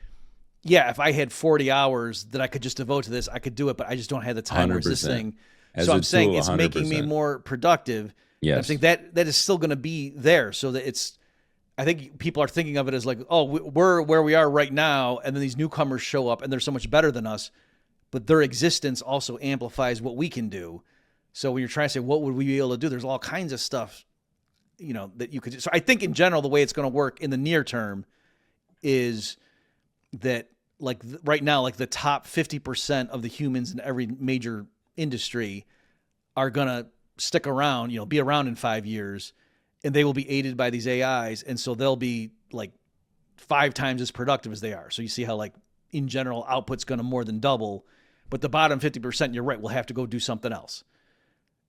yeah, if I had 40 hours that I could just devote to this, I could do it, but I just don't have the time. Whereas this thing, so I'm saying it's making me more productive. Yes. I'm saying that is still going to be there, so that it's, I think people are thinking of it as like, oh, we're where we are right now, and then these newcomers show up and they're so much better than us, but their existence also amplifies what we can do. So when you're trying to say, what would we be able to do? There's all kinds of stuff, you know, that you could do. So I think in general, the way it's going to work in the near term is that, like right now, like the top 50% of the humans in every major industry are going to stick around, you know, be around in 5 years, and they will be aided by these AIs. And so they'll be like 5 times as productive as they are. So you see how, like, in general, output's going to more than double, but the bottom 50%, you're right, will have to go do something else.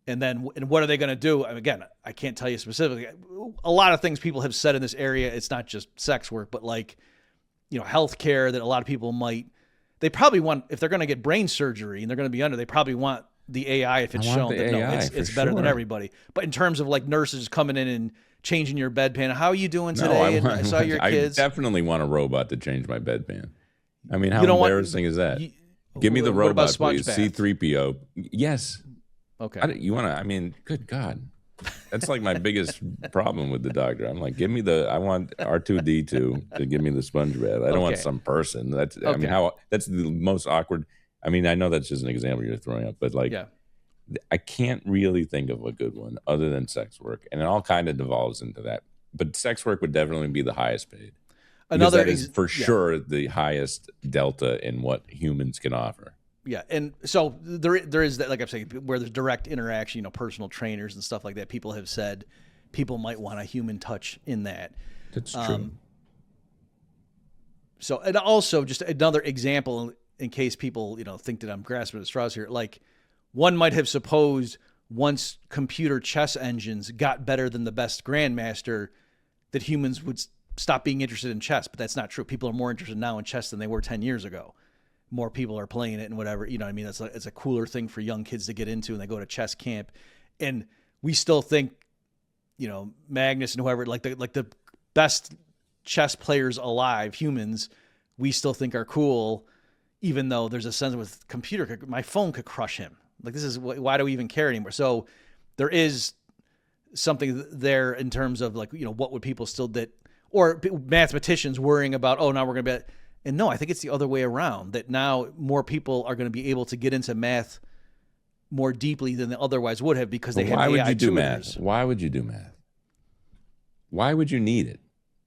And then, and what are they going to do? Again, I can't tell you specifically. A lot of things people have said in this area, it's not just sex work, but like, you know, healthcare, that a lot of people they probably want, if they're going to get brain surgery and they're going to be under, they probably want the AI if it's shown that no, it's better than everybody. But in terms of like nurses coming in and changing your bedpan, how are you doing today? I saw your kids. I definitely want a robot to change my bedpan. I mean, how embarrassing is that? Give me the robot, please. C-3PO. Yes. Okay. You want to, I mean, good God. That's like my biggest problem with the doctor. I'm like, I want R2D2 to give me the sponge bath. I don't want some person. I mean, that's the most awkward. I mean, I know that's just an example you're throwing up, but like, I can't really think of a good one other than sex work. And it all kind of devolves into that. But sex work would definitely be the highest paid. That is for sure the highest delta in what humans can offer. Yeah, and so there is that, like I'm saying, where there's direct interaction, you know, personal trainers and stuff like that. People have said people might want a human touch in that. That's true. So, and also just another example in case people, you know, think that I'm grasping at straws here. Like, one might have supposed once computer chess engines got better than the best grandmaster, that humans would stop being interested in chess, but that's not true. People are more interested now in chess than they were 10 years ago. More people are playing it and whatever, you know what I mean? It's a cooler thing for young kids to get into, and they go to chess camp. And we still think, you know, Magnus and whoever, like the best chess players alive, humans, we still think are cool, even though there's a sense with computer, my phone could crush him. Like, this is, why do we even care anymore? So there is something there in terms of, like, you know, what would people still or mathematicians worrying about, oh, now we're going to be, and no, I think it's the other way around, that now more people are going to be able to get into math more deeply than they otherwise would have, because they have AI. Why would you do math? Why would you do math? Why would you need it?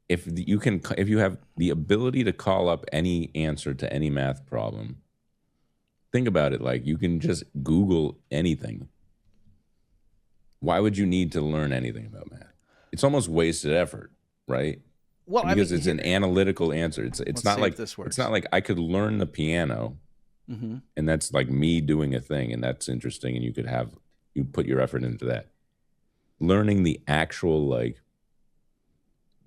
If you have the ability to call up any answer to any math problem, think about it. Like, you can just Google anything. Why would you need to learn anything about math? It's almost wasted effort, right? Well, because it's an analytical answer. It's not like it's not like I could learn the piano, and that's like me doing a thing, and that's interesting, and you put your effort into that. Learning the actual, like,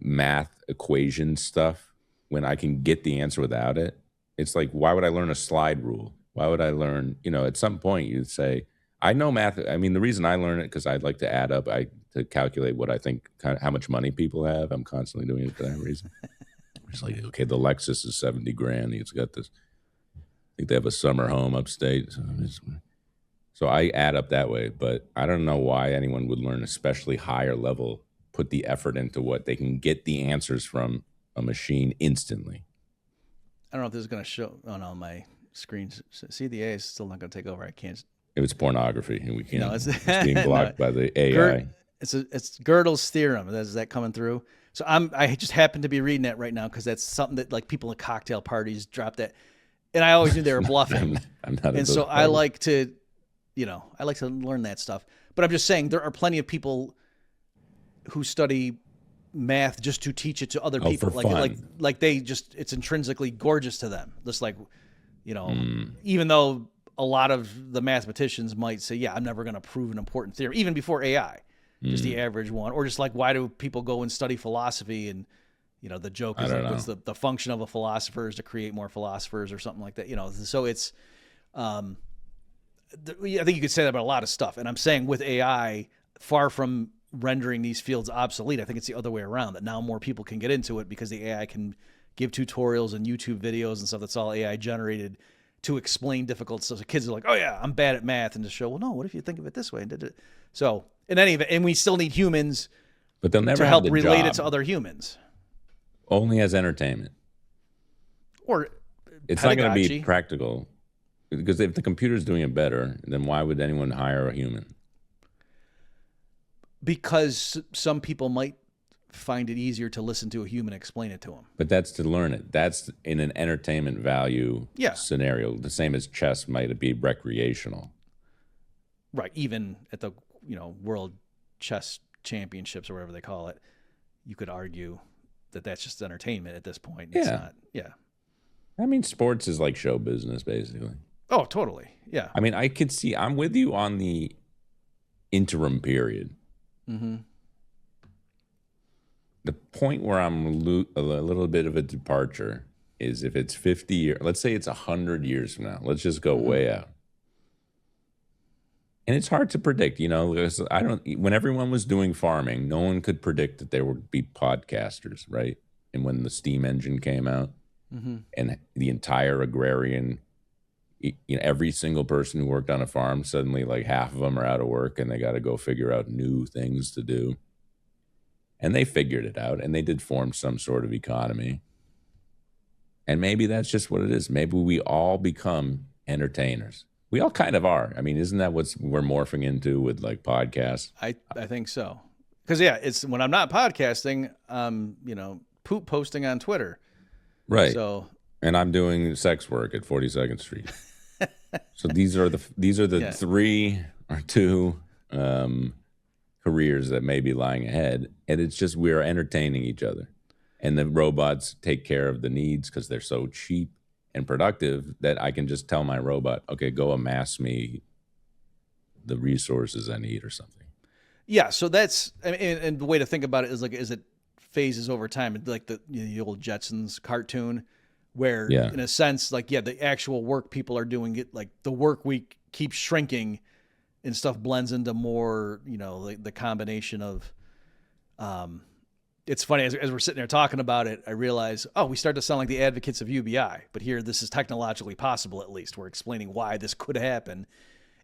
math equation stuff when I can get the answer without it. It's like, why would I learn a slide rule? Why would I learn? You know, at some point you'd say, I know math. I mean, the reason I learn it because I'd like to add up. I to calculate what I think, kind of how much money people have. I'm constantly doing it for that reason. It's like, okay, the Lexus is 70 grand. It's got this, I think they have a summer home upstate. So I add up that way, but I don't know why anyone would learn especially higher level, put the effort into what they can get the answers from a machine instantly. I don't know if this is going to show on my screens. See, the AI is still not going to take over. I can't. If it's pornography, and we can't. No, it's being blocked by the AI. It's Gödel's theorem. Is that coming through? So I just happen to be reading that right now because that's something that like people at cocktail parties drop that, and I always knew they were bluffing. I'm not. And so I like to learn that stuff. But I'm just saying there are plenty of people who study math just to teach it to other people. For fun. Like they just, it's intrinsically gorgeous to them. Just like, even though a lot of the mathematicians might say, yeah, I'm never going to prove an important theorem, even before AI, just the average one. Or just like, why do people go and study philosophy? And, the joke is like, what's the function of a philosopher is to create more philosophers or something like that. So it's, I think you could say that about a lot of stuff. And I'm saying with AI, far from rendering these fields obsolete, I think it's the other way around, that now more people can get into it because the AI can give tutorials and YouTube videos and stuff that's all AI generated to explain difficult stuff. So kids are like, oh yeah, I'm bad at math, and to show, well, no, what if you think of it this way? So in any event, and we still need humans, but they'll never to help have the relate job. it to other humans. Only as entertainment. Or it's not going to be practical. Because if the computer's doing it better, then why would anyone hire a human? Because some people might find it easier to listen to a human explain it to them. But that's to learn it. That's in an entertainment value scenario. The same as chess might be recreational. Right. Even at the World Chess Championships or whatever they call it, you could argue that that's just entertainment at this point. It's not. Yeah. I mean, sports is like show business, basically. Oh, totally. Yeah. I mean, I could see, I'm with you on the interim period. Mm-hmm. The point where I'm a little bit of a departure is if it's 50 years, let's say it's 100 years from now. Let's just go way out. And it's hard to predict, because when everyone was doing farming, no one could predict that there would be podcasters, right? And when the steam engine came out and the entire agrarian, every single person who worked on a farm, suddenly like half of them are out of work and they got to go figure out new things to do. And they figured it out and they did form some sort of economy. And maybe that's just what it is. Maybe we all become entertainers. We all kind of are. I mean, isn't that what we're morphing into with like podcasts? I think so. Because it's when I'm not podcasting, poop posting on Twitter. Right. So, and I'm doing sex work at 42nd Street. So these are the 3 or 2 careers that may be lying ahead, and it's just we're entertaining each other, and the robots take care of the needs because they're so cheap and productive that I can just tell my robot, okay, go amass me the resources I need or something. Yeah. So that's, and the way to think about it is like, is it phases over time, like the old Jetsons cartoon, where in a sense, like, the actual work people are doing it, like the work week keeps shrinking and stuff blends into more, the combination of, it's funny, as we're sitting there talking about it, I realize, we start to sound like the advocates of UBI, but here this is technologically possible. At least we're explaining why this could happen.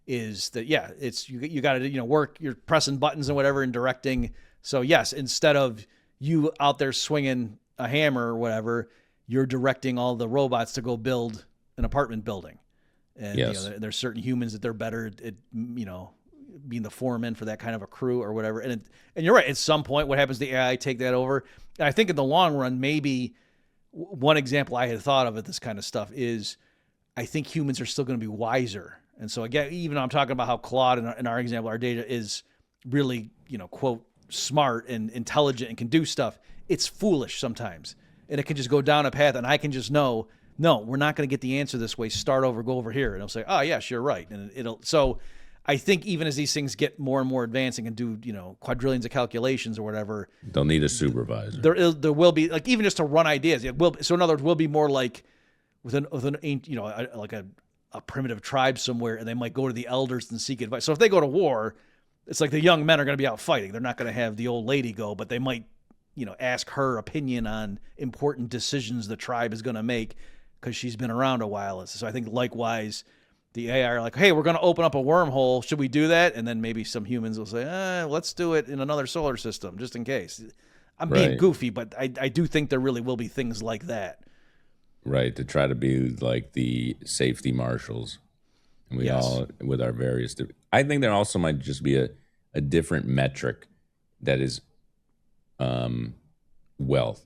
Is that, it's, you got to, work, you're pressing buttons and whatever and directing. So yes, instead of you out there swinging a hammer or whatever, you're directing all the robots to go build an apartment building. And there's certain humans that they're better at, being the foreman for that kind of a crew or whatever. And you're right. At some point, what happens to the AI take that over? And I think in the long run, maybe one example I had thought of at this kind of stuff is I think humans are still going to be wiser. And so again, even though I'm talking about how Claude in our example, our data is really, quote, smart and intelligent and can do stuff, it's foolish sometimes. And it can just go down a path and I can just know, no, we're not going to get the answer this way. Start over, go over here. And it'll say, oh yes, you're right. And so I think even as these things get more and more advancing and do, quadrillions of calculations or whatever, they'll need a supervisor. There will be, like, even just to run ideas. So in other words, we'll be more like with an like a primitive tribe somewhere, and they might go to the elders and seek advice. So if they go to war, it's like the young men are going to be out fighting. They're not going to have the old lady go, but they might, ask her opinion on important decisions the tribe is going to make because she's been around a while. So I think likewise, the AI are like, hey, we're going to open up a wormhole. Should we do that? And then maybe some humans will say, let's do it in another solar system just in case. I'm being goofy, but I do think there really will be things like that. Right, to try to be like the safety marshals. And we all, with our various, I think there also might just be a different metric that is wealth.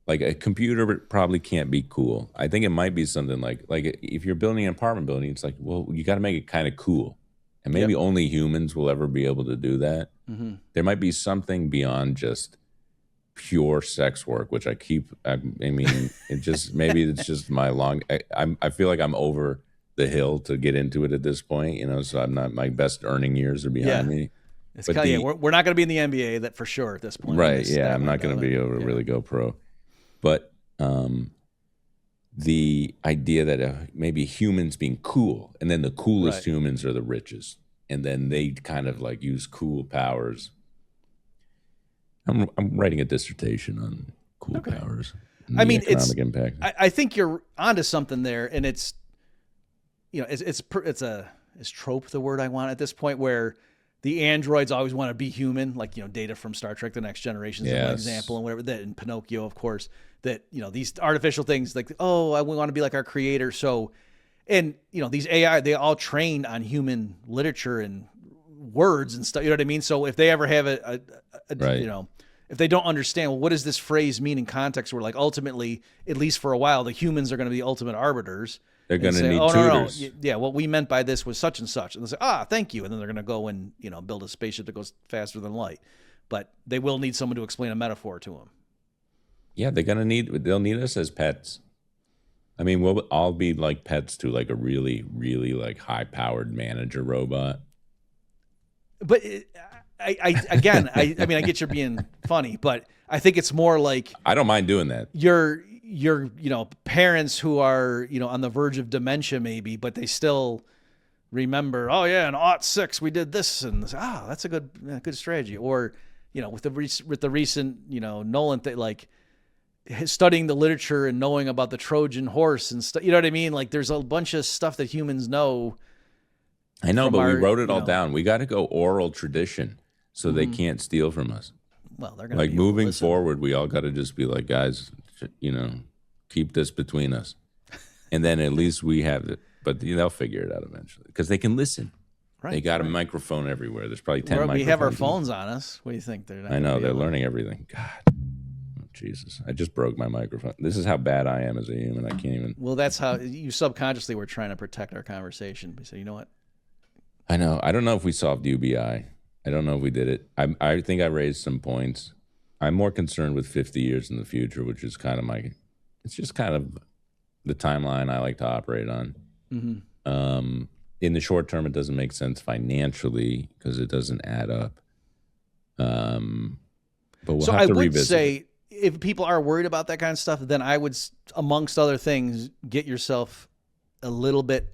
Like a computer probably can't be cool. I think it might be something like if you're building an apartment building, it's like, well, you got to make it kind of cool. And maybe only humans will ever be able to do that. Mm-hmm. There might be something beyond just pure sex work, which I mean, it just, maybe it's just my I feel like I'm over the hill to get into it at this point, so I'm not, my best earning years are behind me. It's kind of, we're not going to be in the NBA, that for sure at this point. Right. Yeah. I'm not going to be able to really go pro. But the idea that maybe humans being cool, and then the coolest humans are the richest, and then they kind of like use cool powers. I'm writing a dissertation on cool powers. I mean, economic impact. I think you're onto something there, and it's trope, the word I want at this point, where the androids always want to be human, like, Data from Star Trek: The Next Generation is one example, and whatever, that in Pinocchio, of course, that, these artificial things like, we want to be like our creator. So, and, these AI, they all trained on human literature and words and stuff, you know what I mean? So if they ever have if they don't understand, well, what does this phrase mean in context, where like ultimately, at least for a while, the humans are going to be the ultimate arbiters. They're going to need tutors. No. Yeah, what we meant by this was such and such. And they'll say, thank you. And then they're going to go and, build a spaceship that goes faster than light. But they will need someone to explain a metaphor to them. Yeah, they'll need us as pets. I mean, we'll all be like pets to like a really, really like high-powered manager robot. But I mean, I get you're being funny, but I think it's more like, I don't mind doing that. Your parents who are, on the verge of dementia maybe, but they still remember, oh yeah, in '06 we did this, and that's a good strategy. Or, with the recent, Nolan thing, like studying the literature and knowing about the Trojan horse and stuff, you know what I mean? Like there's a bunch of stuff that humans know. I know, but we wrote it all down. We got to go oral tradition so they can't steal from us. Well, they're going to, like, moving forward, we all got to just be like, guys, keep this between us. And then at least we have it. But they'll figure it out eventually because they can listen. Right. They got a microphone everywhere. There's probably 10 microphones. We have our phones on us. What do you think? I know. They're learning everything. God. Oh, Jesus. I just broke my microphone. This is how bad I am as a human. I can't even. Well, that's how you subconsciously were trying to protect our conversation. So you know what? I know. I don't know if we solved UBI. I don't know if we did it. I think I raised some points. I'm more concerned with 50 years in the future, which is kind of it's just kind of the timeline I like to operate on. Mm-hmm. In the short term, it doesn't make sense financially because it doesn't add up. But we'll have to revisit. I would say if people are worried about that kind of stuff, then I would, amongst other things, get yourself a little bit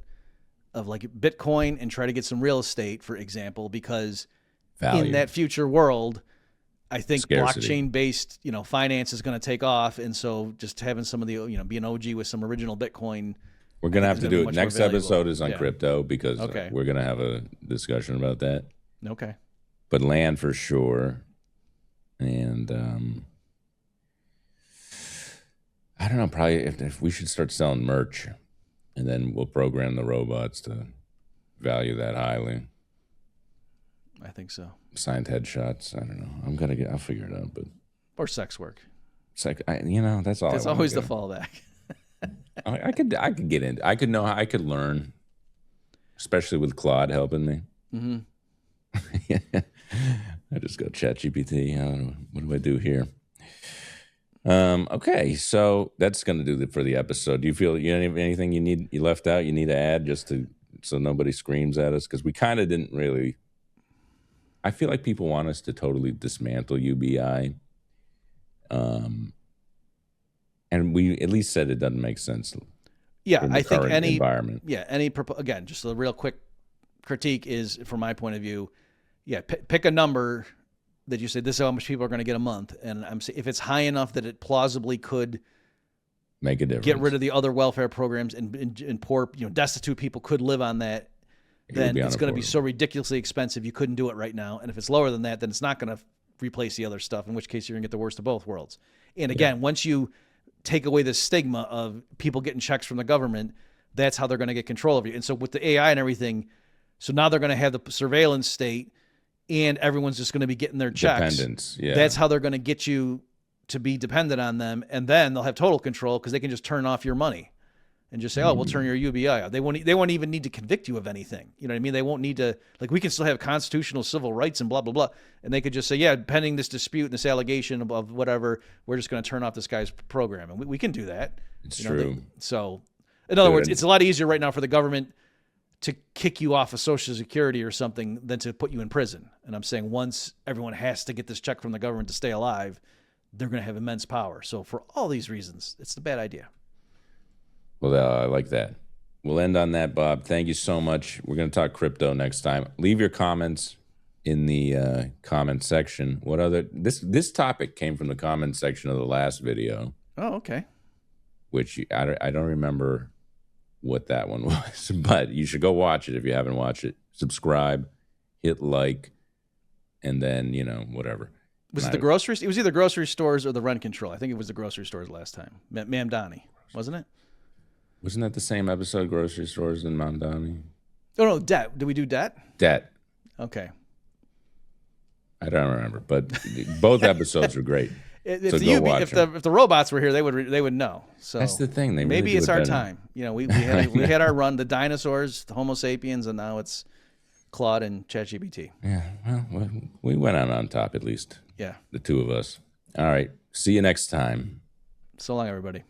of like Bitcoin and try to get some real estate, for example, because in that future world, I think blockchain-based, finance is going to take off, and so just having some of the, be an OG with some original Bitcoin. We're going to have to do it. Next episode is on crypto because we're going to have a discussion about that. Okay. But land for sure, and I don't know. Probably if we should start selling merch, and then we'll program the robots to value that highly. I think so. Signed headshots. I don't know. I'll figure it out. But or sex work. That's all. That's always the fallback. I could get into. I could learn, especially with Claude helping me. Mm-hmm. I just go ChatGPT. What do I do here? Okay, so that's going to do it for the episode. Do you feel anything you left out? You need to add just so nobody screams at us, because we kind of didn't really. I feel like people want us to totally dismantle UBI. And we at least said it doesn't make sense. Yeah, I think environment. Again, just a real quick critique is, from my point of view, Yeah, pick a number that you say this is how much people are going to get a month, and if it's high enough that it plausibly could make a difference, get rid of the other welfare programs, and poor, destitute people could live on that, then it's going to be so ridiculously expensive you couldn't do it right now. And if it's lower than that, then it's not going to replace the other stuff, in which case you're going to get the worst of both worlds. And again, once you take away the stigma of people getting checks from the government, that's how they're going to get control of you. And so with the AI and everything, so now they're going to have the surveillance state, and everyone's just going to be getting their checks. Dependence, yeah. That's how they're going to get you to be dependent on them, and then they'll have total control because they can just turn off your money and just say, "Oh, we'll turn your UBI off." They won't even need to convict you of anything. You know what I mean? They won't need to, like, we can still have constitutional civil rights and blah blah blah, and they could just say, "Yeah, pending this dispute and this allegation of whatever, we're just going to turn off this guy's program," and we can do that. It's true. So, in other words, it's a lot easier right now for the government to kick you off of Social Security or something than to put you in prison. And I'm saying once everyone has to get this check from the government to stay alive, they're going to have immense power. So for all these reasons, it's a bad idea. Well, I like that. We'll end on that, Bob. Thank you so much. We're going to talk crypto next time. Leave your comments in the comment section. What other this topic came from the comment section of the last video. Oh, okay. Which I don't remember what that one was, but you should go watch it if you haven't watched it. Subscribe, hit like, and then whatever. Was it the groceries? It was either grocery stores or the rent control. I think it was the grocery stores last time. Mamdani, wasn't it? Wasn't that the same episode, grocery stores and Mamdani? Oh, no, debt. Did we do debt? Debt. Okay. I don't remember, but both episodes were great. If the robots were here, they would know. So that's the thing. Maybe it's our time. We had our run, the dinosaurs, the Homo sapiens, and now it's Claude and ChatGPT. Yeah, well, we went out on top at least. Yeah. The two of us. All right. See you next time. So long, everybody.